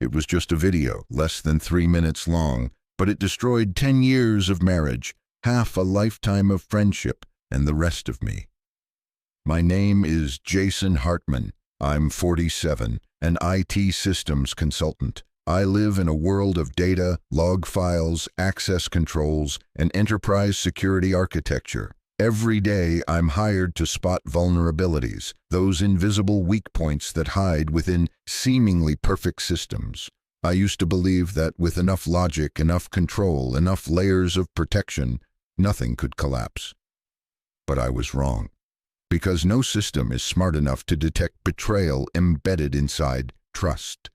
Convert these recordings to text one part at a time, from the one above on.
It was just a video, less than 3 minutes long, but it destroyed 10 years of marriage, half a lifetime of friendship, and the rest of me. My name is Jason Hartman. I'm 47, an IT systems consultant. I live in a world of data, log files, access controls, and enterprise security architecture. Every day, I'm hired to spot vulnerabilities, those invisible weak points that hide within seemingly perfect systems. I used to believe that with enough logic, enough control, enough layers of protection, nothing could collapse. But I was wrong, because no system is smart enough to detect betrayal embedded inside trust.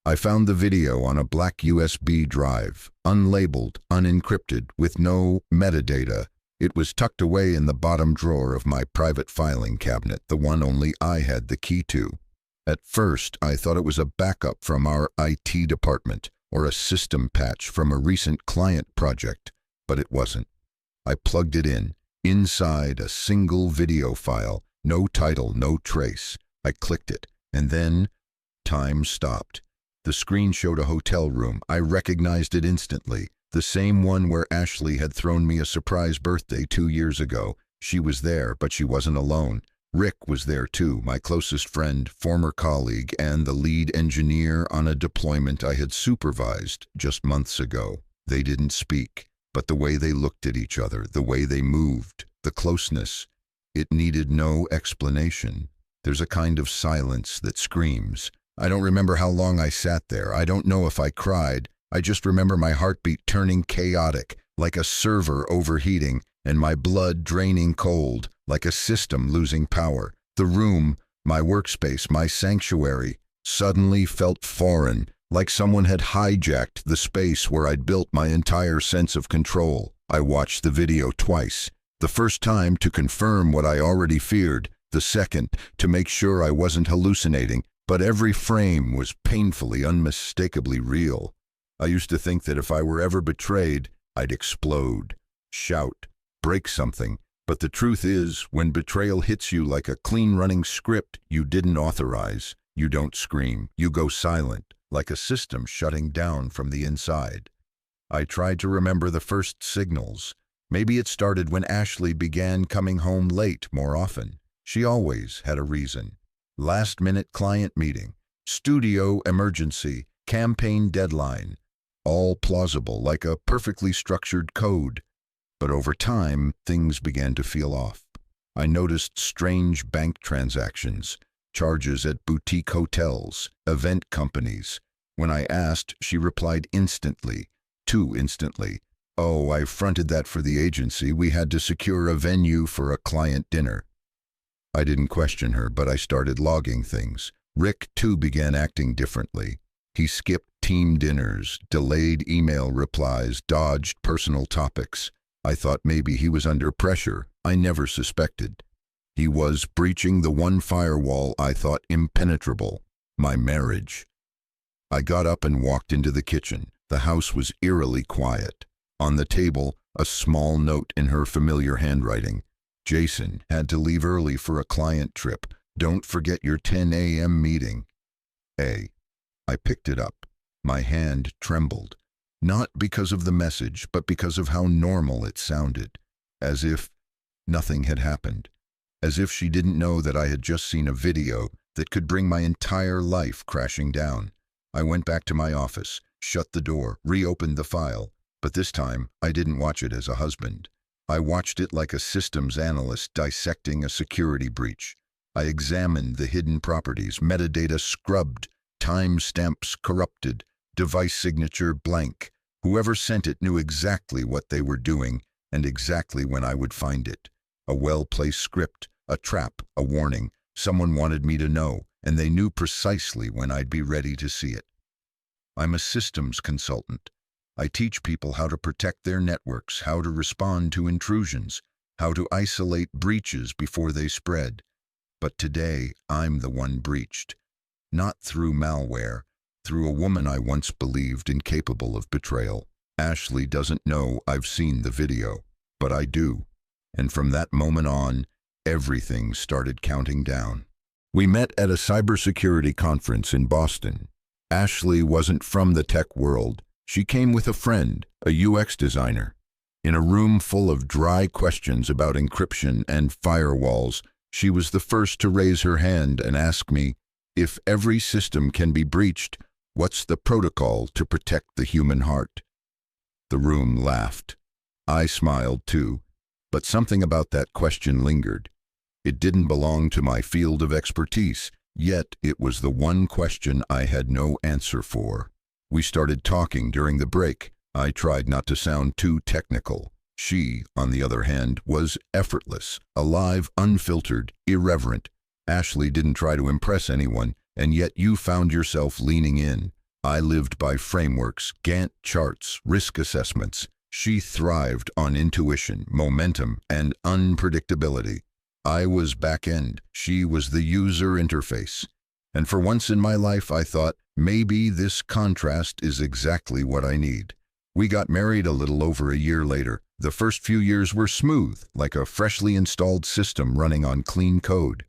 I found the video on a black USB drive, unlabeled, unencrypted, with no metadata. It was tucked away in the bottom drawer of my private filing cabinet, the one only I had the key to. At first, I thought it was a backup from our IT department or a system patch from a recent client project, but it wasn't. I plugged it in, inside a single video file, no title, no trace. I clicked it, and then time stopped. The screen showed a hotel room. I recognized it instantly. The same one where Ashley had thrown me a surprise birthday 2 years ago. She was there, but she wasn't alone. Rick was there too, my closest friend, former colleague, and the lead engineer on a deployment I had supervised just months ago. They didn't speak, but the way they looked at each other, the way they moved, the closeness, it needed no explanation. There's a kind of silence that screams. I don't remember how long I sat there. I don't know if I cried. I just remember my heartbeat turning chaotic, like a server overheating, and my blood draining cold, like a system losing power. The room, my workspace, my sanctuary, suddenly felt foreign, like someone had hijacked the space where I'd built my entire sense of control. I watched the video twice. The first time to confirm what I already feared, the second to make sure I wasn't hallucinating, but every frame was painfully, unmistakably real. I used to think that if I were ever betrayed, I'd explode, shout, break something. But the truth is, when betrayal hits you like a clean-running script you didn't authorize, you don't scream, you go silent, like a system shutting down from the inside. I tried to remember the first signals. Maybe it started when Ashley began coming home late more often. She always had a reason. Last-minute client meeting, studio emergency, campaign deadline. All plausible, like a perfectly structured code. But over time, things began to feel off. I noticed strange bank transactions, charges at boutique hotels, event companies. When I asked, she replied instantly, too instantly. "Oh, I fronted that for the agency. We had to secure a venue for a client dinner." I didn't question her, but I started logging things. Rick, too, began acting differently. He skipped team dinners, delayed email replies, dodged personal topics. I thought maybe he was under pressure. I never suspected. He was breaching the one firewall I thought impenetrable, my marriage. I got up and walked into the kitchen. The house was eerily quiet. On the table, a small note in her familiar handwriting. "Jason, had to leave early for a client trip. Don't forget your 10 a.m. meeting. A." I picked it up. My hand trembled, not because of the message, but because of how normal it sounded, as if nothing had happened, as if she didn't know that I had just seen a video that could bring my entire life crashing down. I went back to my office, shut the door, reopened the file, but this time I didn't watch it as a husband. I watched it like a systems analyst dissecting a security breach. I examined the hidden properties, metadata scrubbed, timestamps corrupted, device signature blank. Whoever sent it knew exactly what they were doing and exactly when I would find it. A well-placed script, a trap, a warning. Someone wanted me to know, and they knew precisely when I'd be ready to see it. I'm a systems consultant. I teach people how to protect their networks, how to respond to intrusions, how to isolate breaches before they spread. But today, I'm the one breached. Not through malware, through a woman I once believed incapable of betrayal. Ashley doesn't know I've seen the video, but I do. And from that moment on, everything started counting down. We met at a cybersecurity conference in Boston. Ashley wasn't from the tech world. She came with a friend, a UX designer. In a room full of dry questions about encryption and firewalls, she was the first to raise her hand and ask me, if every system can be breached, what's the protocol to protect the human heart? The room laughed. I smiled too, but something about that question lingered. It didn't belong to my field of expertise, yet it was the one question I had no answer for. We started talking during the break. I tried not to sound too technical. She, on the other hand, was effortless, alive, unfiltered, irreverent. Ashley didn't try to impress anyone, and yet you found yourself leaning in. I lived by frameworks, Gantt charts, risk assessments. She thrived on intuition, momentum, and unpredictability. I was back-end. She was the user interface. And for once in my life, I thought, maybe this contrast is exactly what I need. We got married a little over a year later. The first few years were smooth, like a freshly installed system running on clean code.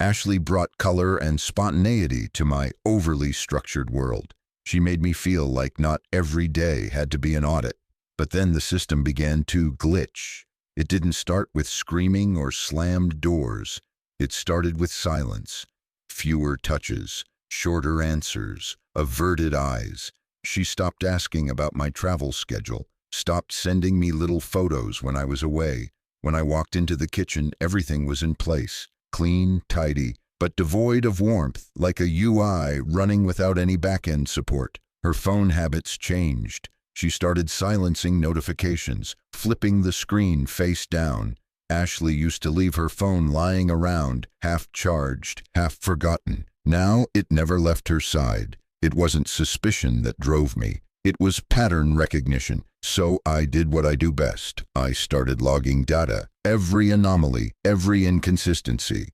Ashley brought color and spontaneity to my overly structured world. She made me feel like not every day had to be an audit. But then the system began to glitch. It didn't start with screaming or slammed doors. It started with silence. Fewer touches, shorter answers, averted eyes. She stopped asking about my travel schedule, stopped sending me little photos when I was away. When I walked into the kitchen, everything was in place, clean, tidy, but devoid of warmth, like a UI running without any back-end support. Her phone habits changed. She started silencing notifications, flipping the screen face down. Ashley used to leave her phone lying around, half charged, half forgotten. Now it never left her side. It wasn't suspicion that drove me. It was pattern recognition. So I did what I do best. I started logging data, every anomaly, every inconsistency.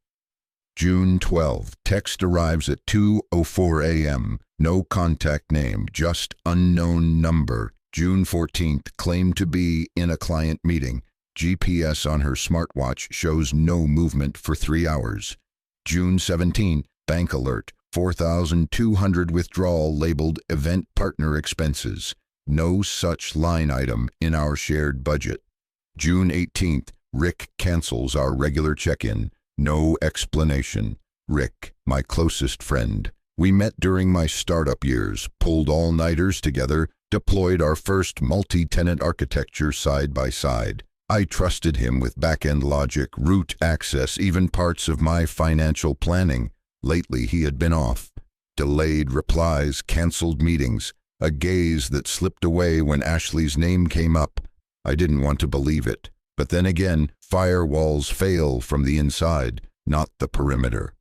June 12, text arrives at 2:04 a.m. No contact name, just unknown number. June 14th, claimed to be in a client meeting. GPS on her smartwatch shows no movement for 3 hours. June 17, bank alert, 4,200 withdrawal labeled event partner expenses. No such line item in our shared budget. June 18th, Rick cancels our regular check-in. No explanation. Rick, my closest friend. We met during my startup years, pulled all-nighters together, deployed our first multi-tenant architecture side by side. I trusted him with back-end logic, root access, even parts of my financial planning. Lately he had been off. Delayed replies, canceled meetings, a gaze that slipped away when Ashley's name came up. I didn't want to believe it. But then again, firewalls fail from the inside, not the perimeter.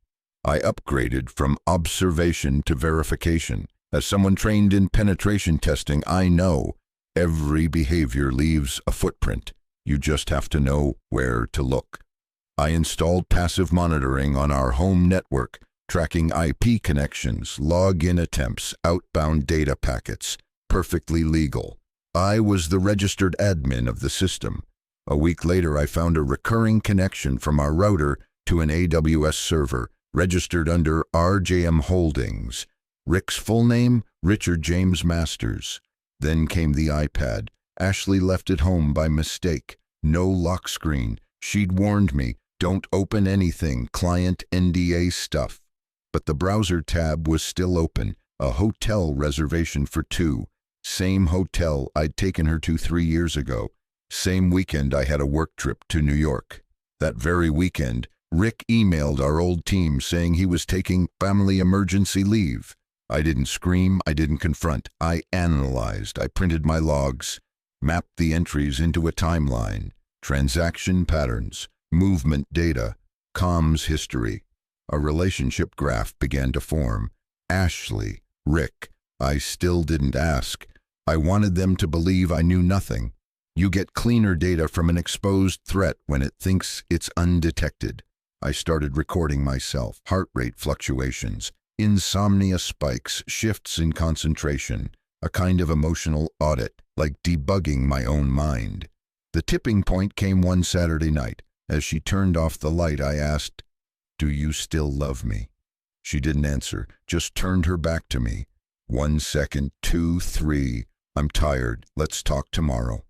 I upgraded from observation to verification. As someone trained in penetration testing, I know every behavior leaves a footprint. You just have to know where to look. I installed passive monitoring on our home network, tracking IP connections, login attempts, outbound data packets. Perfectly legal. I was the registered admin of the system. A week later, I found a recurring connection from our router to an AWS server, registered under RJM Holdings. Rick's full name, Richard James Masters. Then came the iPad. Ashley left it home by mistake. No lock screen. She'd warned me, don't open anything, client NDA stuff. But the browser tab was still open, a hotel reservation for 2. Same hotel I'd taken her to 3 years ago. Same weekend I had a work trip to New York. That very weekend, Rick emailed our old team saying he was taking family emergency leave. I didn't scream, I didn't confront. I analyzed, I printed my logs, mapped the entries into a timeline, transaction patterns, movement data, comms history. A relationship graph began to form. Ashley, Rick. I still didn't ask. I wanted them to believe I knew nothing. You get cleaner data from an exposed threat when it thinks it's undetected. I started recording myself, heart rate fluctuations, insomnia spikes, shifts in concentration, a kind of emotional audit, like debugging my own mind. The tipping point came one Saturday night. As she turned off the light, I asked, "Do you still love me?" She didn't answer, just turned her back to me. 1 second, 2, 3. I'm tired. Let's talk tomorrow.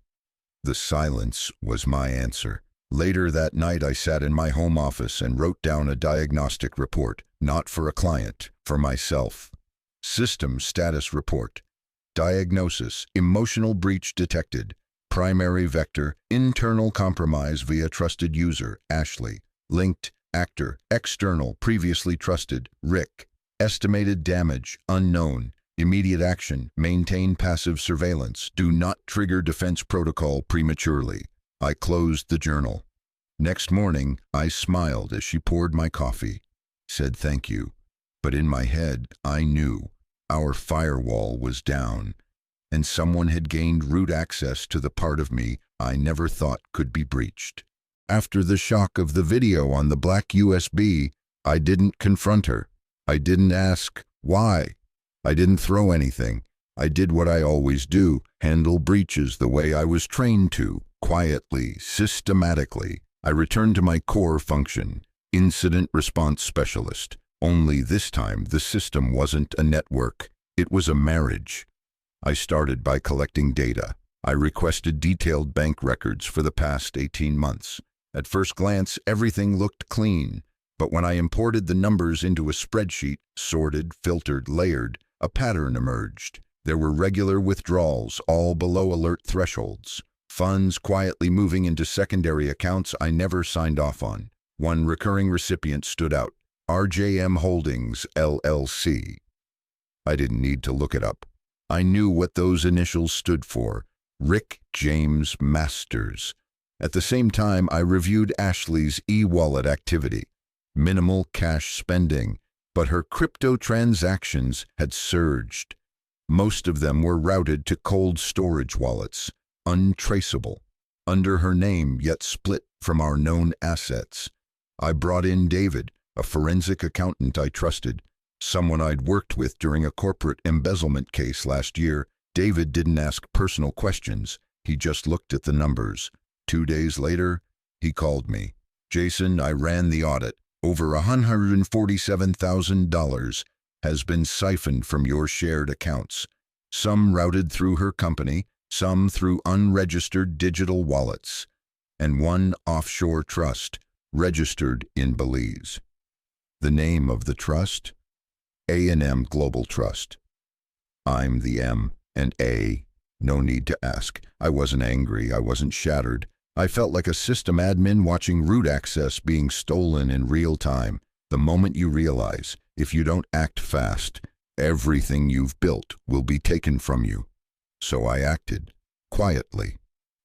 The silence was my answer. Later that night, I sat in my home office and wrote down a diagnostic report, not for a client, for myself. System status report. Diagnosis: emotional breach detected. Primary vector: internal compromise via trusted user, Ashley. Linked actor: external, previously trusted, Rick. Estimated damage: unknown. Immediate action: maintain passive surveillance. Do not trigger defense protocol prematurely. I closed the journal. Next morning, I smiled as she poured my coffee, said thank you. But in my head, I knew our firewall was down, and someone had gained root access to the part of me I never thought could be breached. After the shock of the video on the black USB, I didn't confront her. I didn't ask why. I didn't throw anything. I did what I always do: handle breaches the way I was trained to, quietly, systematically. I returned to my core function, incident response specialist. Only this time, the system wasn't a network. It was a marriage. I started by collecting data. I requested detailed bank records for the past 18 months. At first glance, everything looked clean. But when I imported the numbers into a spreadsheet, sorted, filtered, layered, a pattern emerged. There were regular withdrawals, all below alert thresholds. Funds quietly moving into secondary accounts I never signed off on. One recurring recipient stood out: RJM Holdings, LLC. I didn't need to look it up. I knew what those initials stood for: Rick James Masters. At the same time, I reviewed Ashley's e-wallet activity. Minimal cash spending, but her crypto transactions had surged. Most of them were routed to cold storage wallets, untraceable, under her name yet split from our known assets. I brought in David, a forensic accountant I trusted, someone I'd worked with during a corporate embezzlement case last year. David didn't ask personal questions. He just looked at the numbers. 2 days later, he called me. Jason, I ran the audit. Over $147,000 has been siphoned from your shared accounts. Some routed through her company, some through unregistered digital wallets, and one offshore trust registered in Belize. The name of the trust? A&M Global Trust. I'm the M and A. No need to ask. I wasn't angry. I wasn't shattered. I felt like a system admin watching root access being stolen in real time. The moment you realize, if you don't act fast, everything you've built will be taken from you. So I acted, quietly.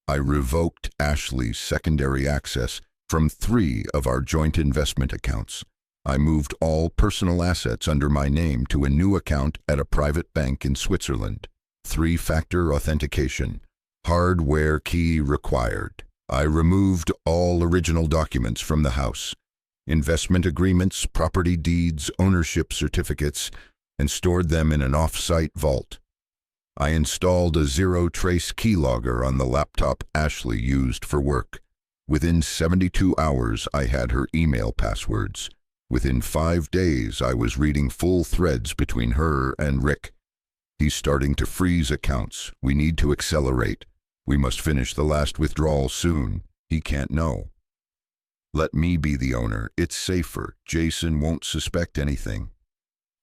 I revoked Ashley's secondary access from 3 of our joint investment accounts. I moved all personal assets under my name to a new account at a private bank in Switzerland. 3-factor authentication. Hardware key required. I removed all original documents from the house, investment agreements, property deeds, ownership certificates, and stored them in an off-site vault. I installed a zero-trace keylogger on the laptop Ashley used for work. Within 72 hours, I had her email passwords. Within 5 days, I was reading full threads between her and Rick. He's starting to freeze accounts. We need to accelerate. We must finish the last withdrawal soon. He can't know. Let me be the owner. It's safer. Jason won't suspect anything.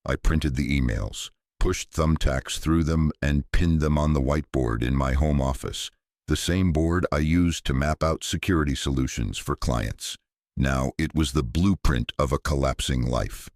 I printed the emails, pushed thumbtacks through them, and pinned them on the whiteboard in my home office, the same board I used to map out security solutions for clients. Now it was the blueprint of a collapsing life.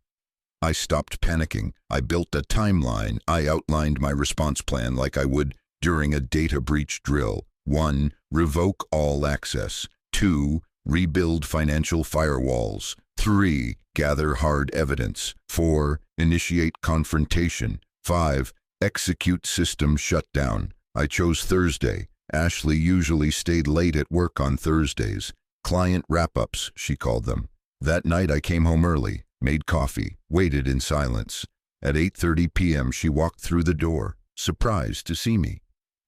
I stopped panicking. I built a timeline. I outlined my response plan like I would during a data breach drill. 1. Revoke all access. 2. Rebuild financial firewalls. 3. Gather hard evidence. 4. Initiate confrontation. 5. Execute system shutdown. I chose Thursday. Ashley usually stayed late at work on Thursdays. Client wrap-ups, she called them. That night I came home early, made coffee, waited in silence. At 8:30 p.m. she walked through the door, surprised to see me.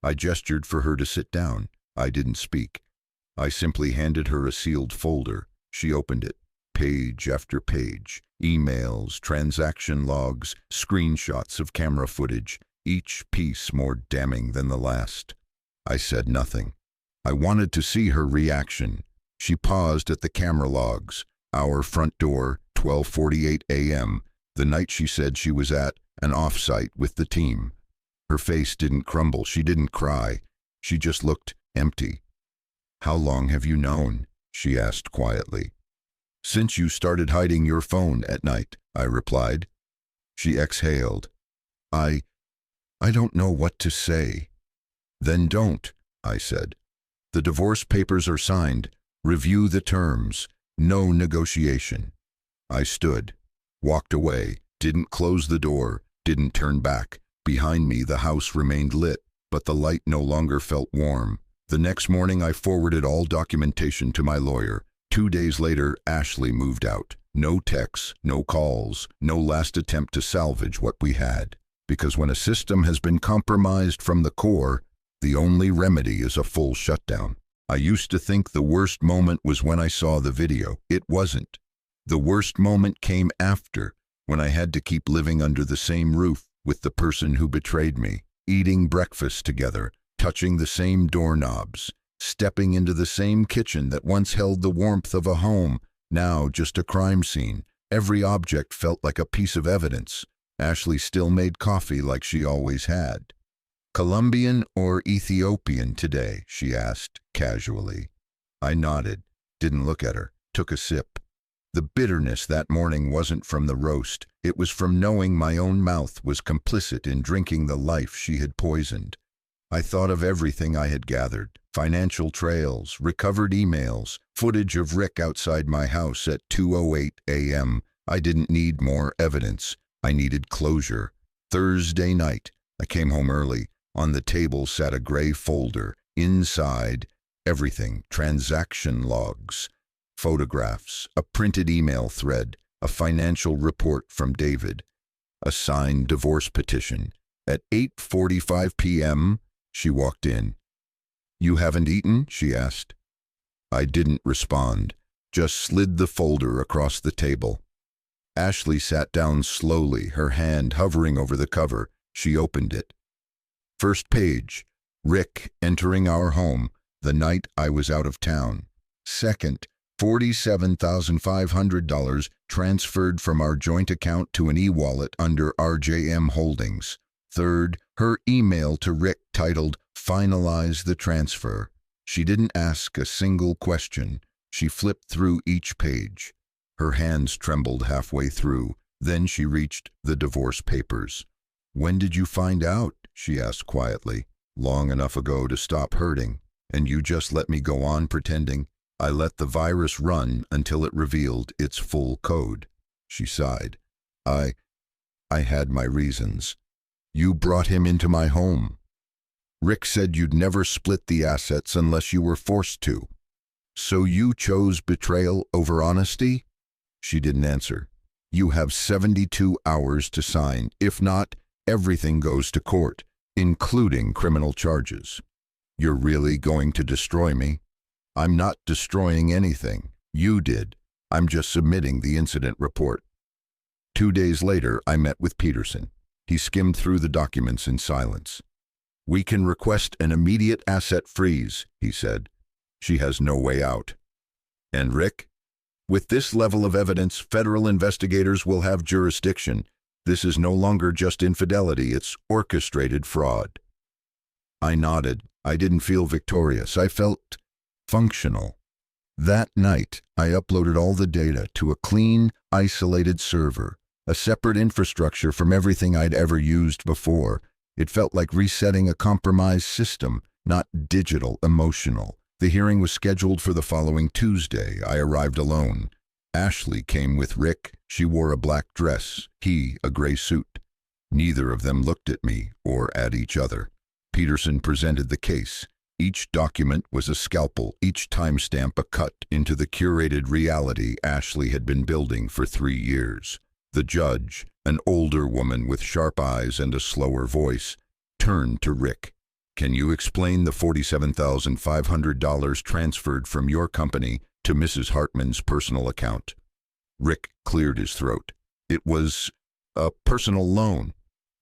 I gestured for her to sit down. I didn't speak. I simply handed her a sealed folder. She opened it. page after page. Emails, transaction logs, screenshots of camera footage, each piece more damning than the last. I said nothing. I wanted to see her reaction. She paused at the camera logs. Our front door, 12:48 a.m., the night she said she was at an off-site with the team. Her face didn't crumble. She didn't cry. She just looked empty. "How long have you known?" she asked quietly. "Since you started hiding your phone at night," I replied. She exhaled. I don't know what to say." "Then don't," I said. "The divorce papers are signed. Review the terms. No negotiation." I stood, walked away, didn't close the door, didn't turn back. Behind me, the house remained lit, but the light no longer felt warm. The next morning, I forwarded all documentation to my lawyer. 2 days later, Ashley moved out. No texts, no calls, no last attempt to salvage what we had. Because when a system has been compromised from the core, the only remedy is a full shutdown. I used to think the worst moment was when I saw the video. It wasn't. The worst moment came after, when I had to keep living under the same roof with the person who betrayed me, eating breakfast together, touching the same doorknobs, stepping into the same kitchen that once held the warmth of a home, now just a crime scene. Every object felt like a piece of evidence. Ashley still made coffee like she always had. "Colombian or Ethiopian today?" she asked casually. I nodded, didn't look at her, took a sip. The bitterness that morning wasn't from the roast. It was from knowing my own mouth was complicit in drinking the life she had poisoned. I thought of everything I had gathered: financial trails, recovered emails, footage of Rick outside my house at 2:08 a.m. I didn't need more evidence. I needed closure. Thursday night, I came home early. On the table sat a gray folder. Inside, everything: transaction logs, photographs, a printed email thread, a financial report from David, a signed divorce petition. At 8:45 p.m., she walked in. "You haven't eaten?" she asked. I didn't respond, just slid the folder across the table. Ashley sat down slowly, her hand hovering over the cover. She opened it. First page: Rick entering our home the night I was out of town. Second, $47,500 transferred from our joint account to an e-wallet under RJM Holdings. Third, her email to Rick titled, "Finalize the transfer." She didn't ask a single question. She flipped through each page. Her hands trembled halfway through. Then she reached the divorce papers. "When did you find out?" she asked quietly. "Long enough ago to stop hurting. And you just let me go on pretending?" "I let the virus run until it revealed its full code." She sighed. I had my reasons. "You brought him into my home. Rick said you'd never split the assets unless you were forced to. So you chose betrayal over honesty?" She didn't answer. "You have 72 hours to sign. If not, everything goes to court, including criminal charges." "You're really going to destroy me?" "I'm not destroying anything. You did. I'm just submitting the incident report." 2 days later, I met with Peterson. He skimmed through the documents in silence. "We can request an immediate asset freeze," he said. "She has no way out." "And Rick?" "With this level of evidence, federal investigators will have jurisdiction. This is no longer just infidelity, it's orchestrated fraud." I nodded. I didn't feel victorious. I felt functional. That night, I uploaded all the data to a clean, isolated server, a separate infrastructure from everything I'd ever used before. It felt like resetting a compromised system, not digital, emotional. The hearing was scheduled for the following Tuesday. I arrived alone. Ashley came with Rick. She wore a black dress, he a gray suit. Neither of them looked at me or at each other. Peterson presented the case. Each document was a scalpel, each timestamp a cut into the curated reality Ashley had been building for 3 years. The judge, an older woman with sharp eyes and a slower voice, turned to Rick. "Can you explain the $47,500 transferred from your company to Mrs. Hartman's personal account?" Rick cleared his throat. It was a personal loan.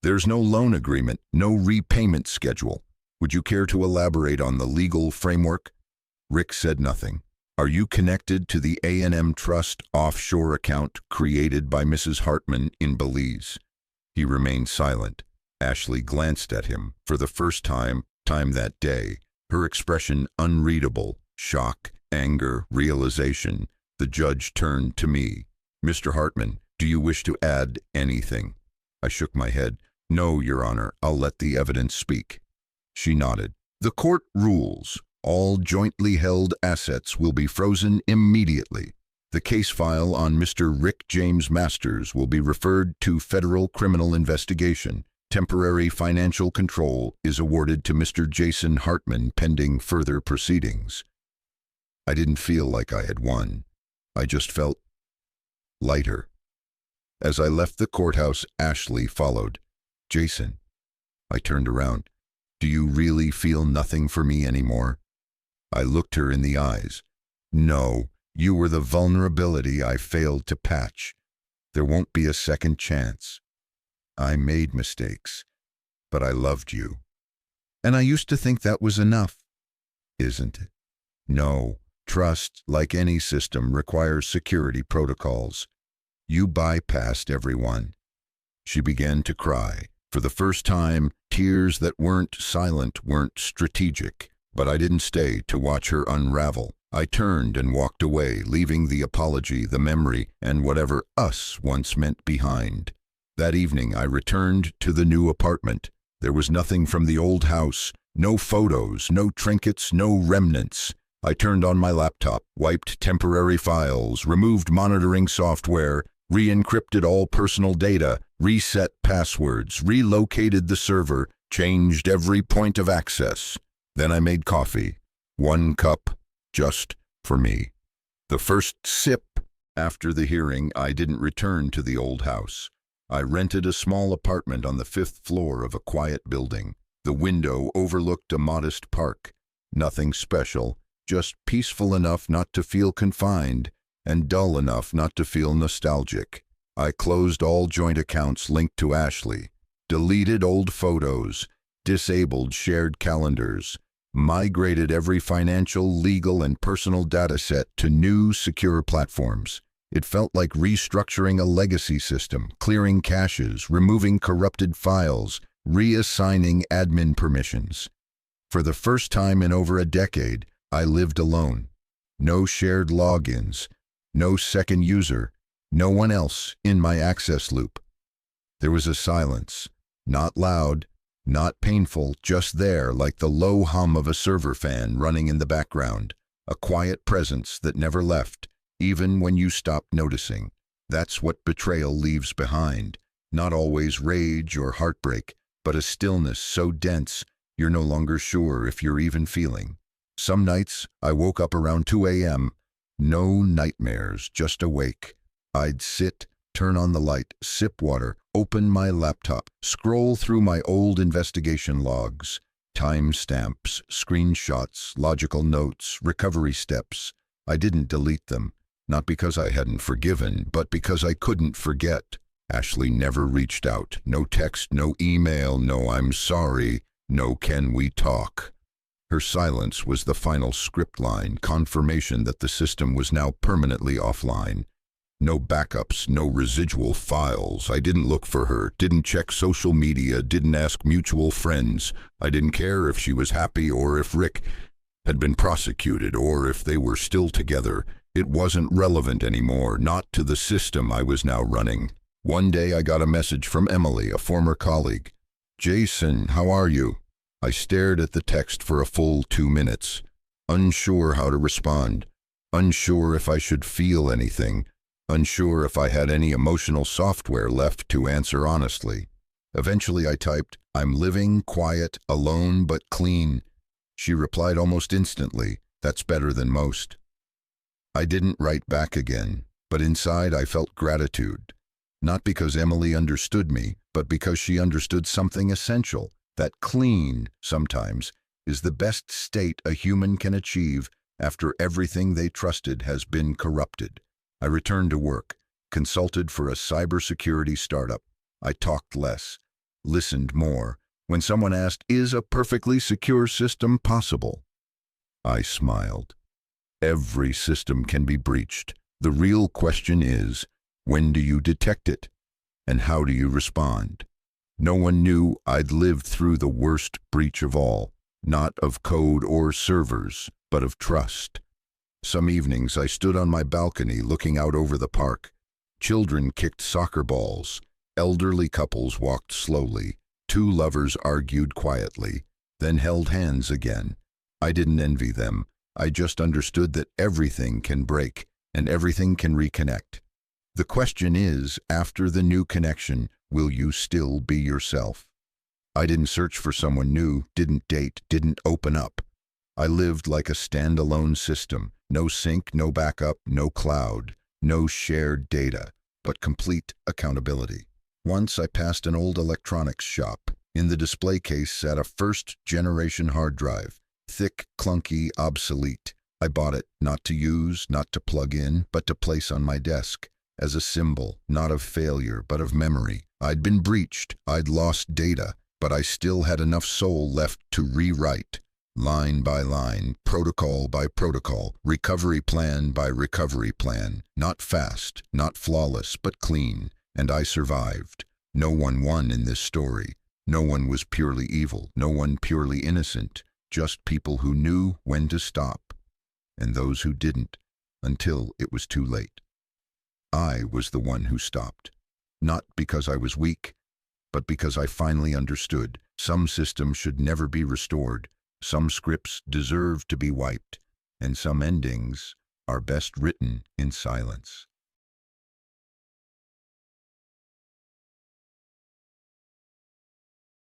There's no loan agreement, no repayment schedule. Would you care to elaborate on the legal framework? Rick said nothing. Are you connected to the A&M Trust offshore account created by Mrs. Hartman in Belize? He remained silent. Ashley glanced at him for the first time that day, her expression unreadable, shock, anger, realization. The judge turned to me. Mr. Hartman, do you wish to add anything? I shook my head. No, Your Honor, I'll let the evidence speak. She nodded. The court rules. All jointly held assets will be frozen immediately. The case file on Mr. Rick James Masters will be referred to federal criminal investigation. Temporary financial control is awarded to Mr. Jason Hartman pending further proceedings. I didn't feel like I had won. I just felt lighter. As I left the courthouse, Ashley followed. Jason. I turned around. Do you really feel nothing for me anymore? I looked her in the eyes. No, you were the vulnerability I failed to patch. There won't be a second chance. I made mistakes, but I loved you. And I used to think that was enough. Isn't it? No, trust, like any system, requires security protocols. You bypassed everyone. She began to cry. For the first time, tears that weren't silent, weren't strategic. But I didn't stay to watch her unravel. I turned and walked away, leaving the apology, the memory, and whatever us once meant behind. That evening, I returned to the new apartment. There was nothing from the old house, no photos, no trinkets, no remnants. I turned on my laptop, wiped temporary files, removed monitoring software, re-encrypted all personal data, reset passwords, relocated the server, changed every point of access. Then I made coffee, 1 cup, just for me. The first sip after the hearing, I didn't return to the old house. I rented a small apartment on the 5th floor of a quiet building. The window overlooked a modest park. Nothing special, just peaceful enough not to feel confined, and dull enough not to feel nostalgic. I closed all joint accounts linked to Ashley, deleted old photos, disabled shared calendars, migrated every financial, legal, and personal data set to new, secure platforms. It felt like restructuring a legacy system, clearing caches, removing corrupted files, reassigning admin permissions. For the first time in over a decade, I lived alone. No shared logins, no second user, no one else in my access loop. There was a silence, not loud, not painful, just there, like the low hum of a server fan running in the background, a quiet presence that never left, even when you stopped noticing. That's what betrayal leaves behind. Not always rage or heartbreak, but a stillness so dense you're no longer sure if you're even feeling. Some nights, I woke up around 2 a.m., no nightmares, just awake. I'd sit, turn on the light, sip water, open my laptop, scroll through my old investigation logs, timestamps, screenshots, logical notes, recovery steps. I didn't delete them, not because I hadn't forgiven, but because I couldn't forget. Ashley never reached out. No text, no email, no I'm sorry, no can we talk. Her silence was the final script line, confirmation that the system was now permanently offline. No backups, no residual files. I didn't look for her, didn't check social media, didn't ask mutual friends. I didn't care if she was happy or if Rick had been prosecuted or if they were still together. It wasn't relevant anymore, not to the system I was now running. One day I got a message from Emily, a former colleague. Jason, how are you? I stared at the text for a full 2 minutes, unsure how to respond, unsure if I should feel anything, unsure if I had any emotional software left to answer honestly. Eventually I typed, I'm living, quiet, alone but clean. She replied almost instantly, that's better than most. I didn't write back again, but inside I felt gratitude. Not because Emily understood me, but because she understood something essential. That clean, sometimes, is the best state a human can achieve after everything they trusted has been corrupted. I returned to work, consulted for a cybersecurity startup. I talked less, listened more. When someone asked, "Is a perfectly secure system possible?" I smiled. Every system can be breached. The real question is, when do you detect it? And how do you respond? No one knew I'd lived through the worst breach of all, not of code or servers, but of trust. Some evenings I stood on my balcony looking out over the park. Children kicked soccer balls. Elderly couples walked slowly. Two lovers argued quietly, then held hands again. I didn't envy them. I just understood that everything can break and everything can reconnect. The question is, after the new connection, will you still be yourself? I didn't search for someone new, didn't date, didn't open up. I lived like a standalone system. No sync, no backup, no cloud, no shared data, but complete accountability. Once I passed an old electronics shop. In the display case sat a first-generation hard drive, thick, clunky, obsolete. I bought it, not to use, not to plug in, but to place on my desk, as a symbol, not of failure, but of memory. I'd been breached, I'd lost data, but I still had enough soul left to rewrite. Line by line, protocol by protocol, recovery plan by recovery plan. Not fast, not flawless, but clean. And I survived. No one won in this story. No one was purely evil, no one purely innocent. Just people who knew when to stop, and those who didn't, until it was too late. I was the one who stopped. Not because I was weak, but because I finally understood. Some systems should never be restored. Some scripts deserve to be wiped, and some endings are best written in silence.